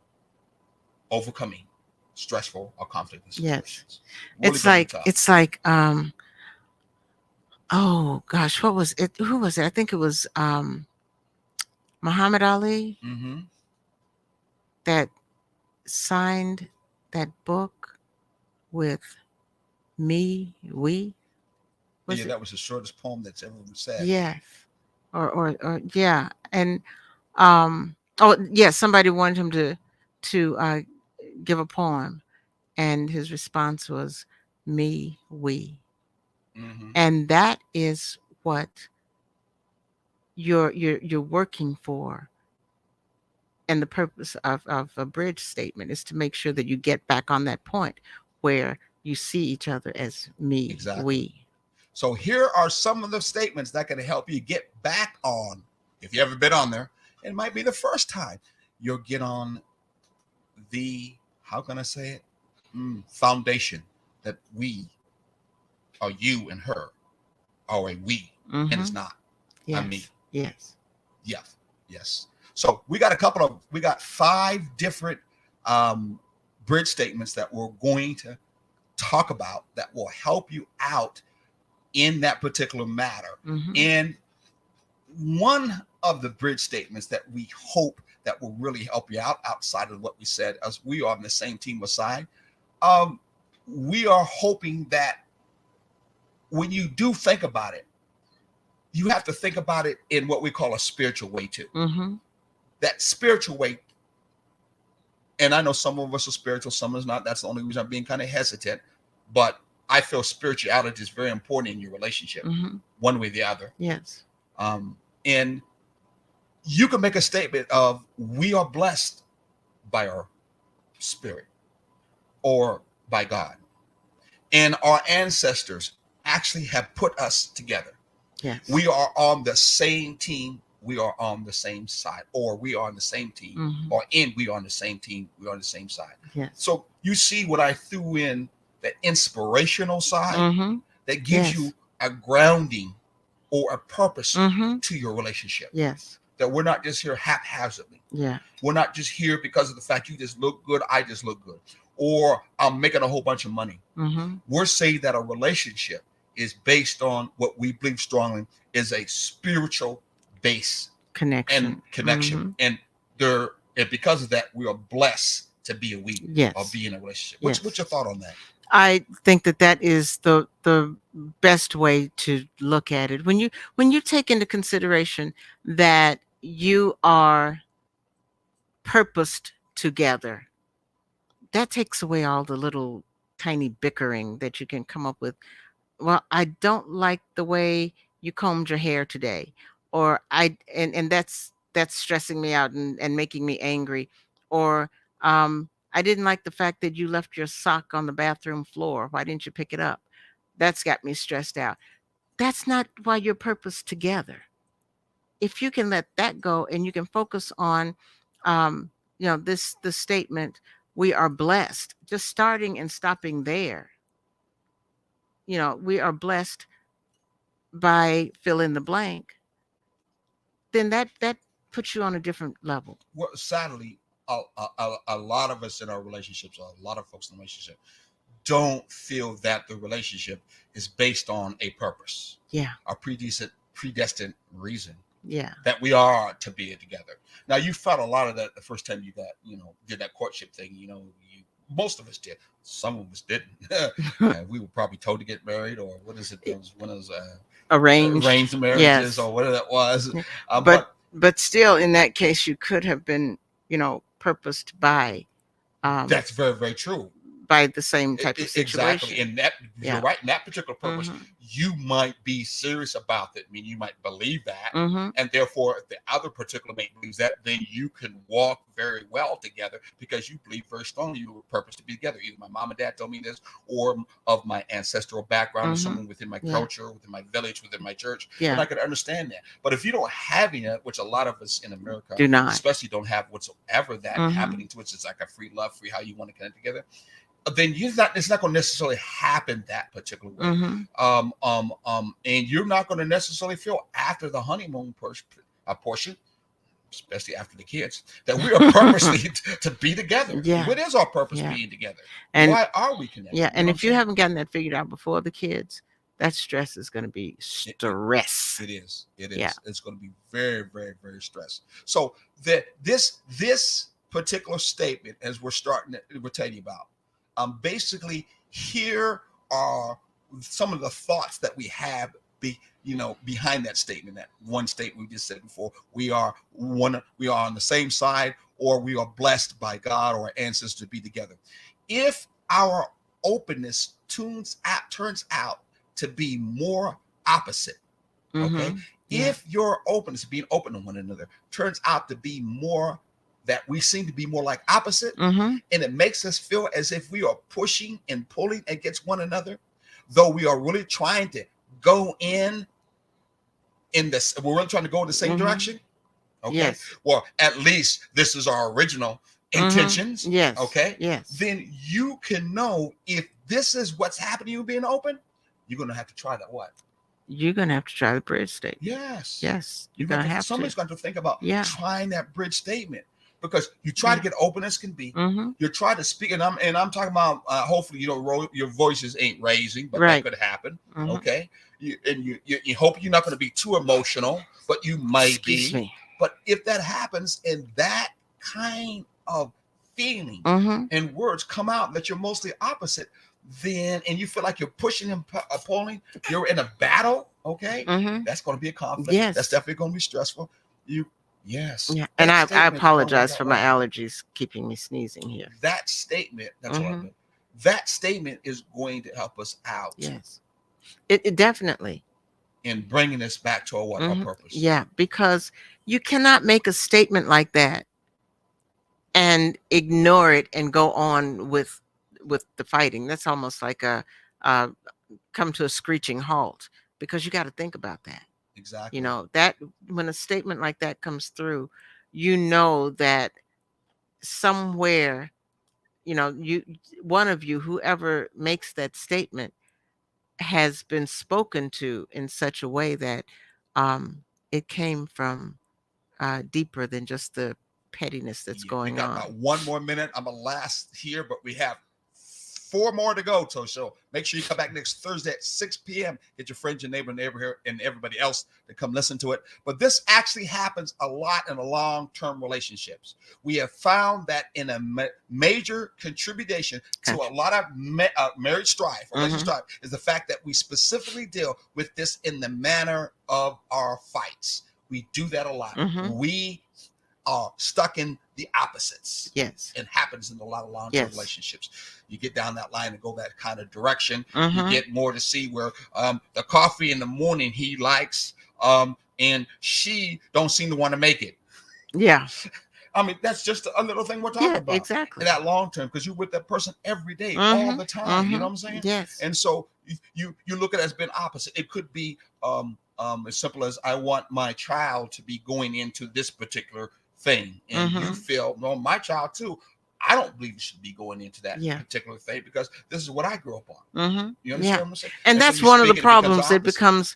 overcoming stressful or conflict situations. Yes. Really It's like oh gosh, what was it? Who was it? I think it was Muhammad Ali that signed that book with we. Yeah, that was the shortest poem that's ever been said. Yes. Or yeah. And oh yeah, somebody wanted him to give a poem, and his response was we. And that is what you're working for. And the purpose of a bridge statement is to make sure that you get back on that point where you see each other as me, Exactly. we. So here are some of the statements that can help you get back on. If you ever been on there, it might be the first time you'll get on the, how can I say it? Foundation that we, or you and her, are a we, and it's not. Yes. I mean, yes. Yes. So we got 5 different bridge statements that we're going to talk about that will help you out in that particular matter. And one of the bridge statements that we hope that will really help you out, outside of what we said, as we are on the same team aside, we are hoping that when you do think about it, you have to think about it in what we call a spiritual way too. That spiritual way, and I know some of us are spiritual, some of us not. That's the only reason I'm being kind of hesitant. But I feel spirituality is very important in your relationship, one way or the other. Yes. And you can make a statement of, we are blessed by our spirit or by God. And our ancestors actually have put us together. Yes. We are on the same team. We are on the same side, or we are on the same team, we are on the same team. We're on the same side. Yes. So you see what I threw in, the inspirational side that gives you a grounding or a purpose to your relationship. Yes. That we're not just here haphazardly. Yeah. We're not just here because of the fact you just look good, I just look good, or I'm making a whole bunch of money. We're saying that a relationship is based on what we believe strongly is a spiritual base connection. And because of that, we are blessed to be a we, or be in a relationship. What's your thought on that? I think that is the best way to look at it. When you take into consideration that you are purposed together, that takes away all the little tiny bickering that you can come up with. Well, I don't like the way you combed your hair today, or and that's stressing me out and making me angry, or I didn't like the fact that you left your sock on the bathroom floor. Why didn't you pick it up? That's got me stressed out. That's not why you're purposed together. If you can let that go and you can focus on the statement, we are blessed, just starting and stopping there. We are blessed by fill in the blank, then that puts you on a different level. Well, sadly, a lot of us in our relationships, or a lot of folks in the relationship, don't feel that the relationship is based on a purpose. Yeah. A predestined reason. Yeah. That we are to be together. Now, you felt a lot of that the first time you did that courtship thing. Most of us did. Some of us didn't. We were probably told to get married, or what is it? One of those arranged marriages, yes. or whatever that was. But still, in that case, you could have been, purposed by. That's very, very true. by the same type of situation. Exactly. And that Yeah. you're right. In that particular purpose, Mhm. you might be serious about it. I mean, you might believe that. Mhm. And therefore, if the other particular mate believes that, then you can walk very well together because you believe very strongly you have a purpose to be together. Either my mom and dad told me this, or of my ancestral background, or Mhm. someone within my Yeah. culture, within my village, within my church, Yeah. then I could understand that. But if you don't have any, which a lot of us in America Do not. especially don't have whatsoever that Mhm. happening to us, it's like a free love, free how you want to connect together, then it's not going to necessarily happen that particular way. Mhm. And you're not going to necessarily feel after the honeymoon portion, especially after the kids, that we are purposely to be together. Yeah. What is our purpose Yeah. being together? And why are we connected? yeah, You and know if what you I'm saying? haven't gotten that figured out before the kids, that stress is going to be stress. It is. Yeah. It's going to be very, very, very stressed. So this particular statement, as we're telling you about, basically here are some of the thoughts that we have behind that statement. That one statement we just said before: we are on the same side, or we are blessed by God or our ancestors to be together. If our openness turns out to be more opposite, okay, Mhm. Yeah. if your openness, being open to one another, turns out to be more that we seem to be more like opposite, Mhm. and it makes us feel as if we are pushing and pulling against one another, though we are really trying to go in this, we're really trying to go in the same Mhm. direction. Okay. Yes. Well, at least this is our original intentions. Yes. Okay. Yes. Then you can know if this is what's happening, you being open, you're going to have to try that. What? You're going to have to try the bridge statement. Yes. Yes. You're going to have to. Somebody's going to think about Yeah. trying that bridge statement, because you try to get open as can be. Mhm. You're trying to speak, and I'm talking about hopefully your voices ain't raising, but Right. that could happen. Mhm. Okay. You hope you're not going to be too emotional, but you might Excuse be. me. But if that happens and that kind of feeling Mhm. and words come out that you're mostly opposite, then, and you feel like you're pushing and pulling, you're in a battle. Okay. Mhm. That's going to be a conflict. Yes. That's definitely going to be stressful. Yes. Yeah. That And I statement is apologize going for that my way. allergies keeping me sneezing here. That statement, that's what I Mhm. meant. That statement is going to help us out Yes. It definitely. in bringing us back to our Mhm. purpose. Yeah, because you cannot make a statement like that and ignore it and go on with the fighting. That's almost like a come to a screeching halt, because you got to think about that. Exactly. You know, that when a statement like that comes through, you know that somewhere, one of you, whoever makes that statement, has been spoken to in such a way that it came from deeper than just the pettiness that's We going got on. about 1 more minute. I'm gonna last here, but we have 4 more to go. So make sure you come back next Thursday at 6 p.m. Get your friends, your neighbor, and everybody else to come listen to it. But this actually happens a lot in long-term relationships. We have found that in a major contribution to a lot of marriage strife, relationship strife, is the fact that we specifically deal with this in the manner of our fights. We do that a lot. Mhm. We are stuck in the opposites. Yes. It happens in a lot of long-term Yes. relationships. You get down that line and go that kind of direction. Mhm. You get more to see where the coffee in the morning he likes, and she don't seem to want to make it. Yeah. I mean, that's just a little thing we're talking Yeah, about. exactly. In that long term, because you're with that person every day, all the time. You know what I'm saying? Yes. And so you look at it as being opposite. It could be as simple as, I want my child to be going into this particular thing, and you feel, no, my child too, I don't believe you should be going into that particular thing, because this is what I grew up on. You understand what I'm saying? And so that's you one of the speak, problems. It opposite. becomes,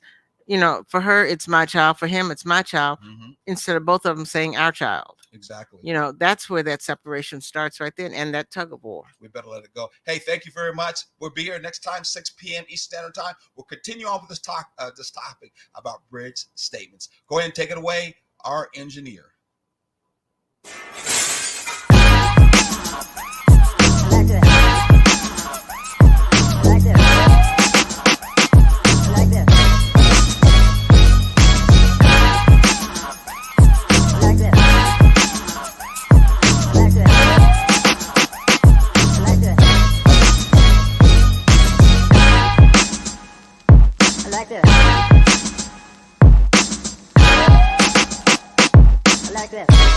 for her it's my child, for him it's my child, instead of both of them saying our child. Exactly. That's where that separation starts right then, and that tug of war. We better let it go. Hey, thank you very much. We'll be here next time, 6 p.m. Eastern Standard Time. We'll continue on with this topic about bridge statements. Go ahead and take it away, our engineer. like this. I like this.